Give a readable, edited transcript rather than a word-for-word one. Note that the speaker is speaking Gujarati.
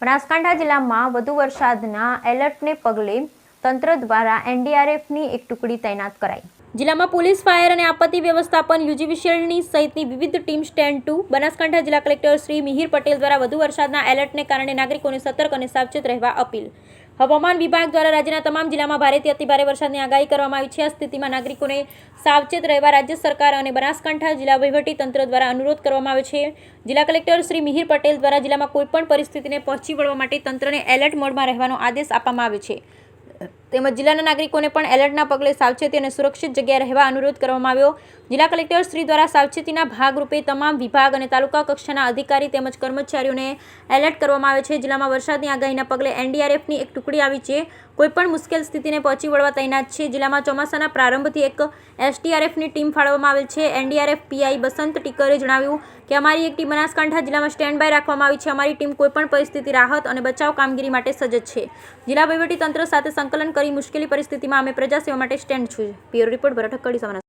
બનાસકાંઠા જિલ્લામાં વધુ વરસાદના એલર્ટને પગલે તંત્ર દ્વારા એનડીઆરએફની એક ટુકડી તૈનાત કરાઈ। જિલ્લામાં પોલીસ, ફાયર અને આપત્તિ વ્યવસ્થાપન યુજીવીસીએલની સહિતની વિવિધ ટીમ સ્ટેન્ડ 2 બનાસકાંઠા જિલ્લા કલેક્ટર શ્રી મિહિર પટેલ દ્વારા વધુ વરસાદના એલર્ટને કારણે નાગરિકોને સતર્ક અને સાવચેત રહેવા અપીલ। હવામાન વિભાગ દ્વારા રાજ્યના તમામ જિલ્લામાં ભારેથી અતિભારે વરસાદની આગાહી કરવામાં આવી છે। આ સ્થિતિમાં નાગરિકોને સાવચેત રહેવા રાજ્ય સરકાર અને બનાસકાંઠા જિલ્લા વહીવટી તંત્ર દ્વારા અનુરોધ કરવામાં આવ્યો છે। જિલ્લા કલેક્ટર શ્રી મિહિર પટેલ દ્વારા જિલ્લામાં કોઈપણ પરિસ્થિતિને પહોંચી વળવા માટે તંત્રને એલર્ટ મોડમાં રહેવાનો આદેશ આપવામાં આવ્યો છે। તેમજ જિલ્લાના નાગરિકોને પણ એલર્ટના પગલે સાવચેતી અને સુરક્ષિત જગ્યાએ રહેવા અનુરોધ કરવામાં આવ્યો। જિલ્લા કલેક્ટર શ્રી દ્વારા સાવચેતીના ભાગરૂપે તમામ વિભાગ અને તાલુકા કક્ષાના અધિકારી તેમજ કર્મચારીઓને એલર્ટ કરવામાં આવે છે। જિલ્લામાં વરસાદની આગાહીના પગલે એનડીઆરએફની એક ટુકડી આવી છે, કોઈપણ મુશ્કેલ સ્થિતિને પહોંચી વળવા તૈનાત છે। જિલ્લામાં ચોમાસાના પ્રારંભથી એક એસડીઆરએફની ટીમ ફાળવવામાં આવેલ છે। એનડીઆરએફ પીઆઈ બસંત ટીકરે જણાવ્યું કે અમારી એક ટીમ બનાસકાંઠા જિલ્લામાં સ્ટેન્ડ બાય રાખવામાં આવી છે। અમારી ટીમ કોઈપણ પરિસ્થિતિ, રાહત અને બચાવ કામગીરી માટે સજ્જ છે। જિલ્લા વહીવટી તંત્ર સાથે સંકલન કરી મુશ્કેલી પરિસ્થિતિમાં અમે પ્રજાસેવા માટે સ્ટેન્ડ છું। બ્યુરો રિપોર્ટ ભરત કડી।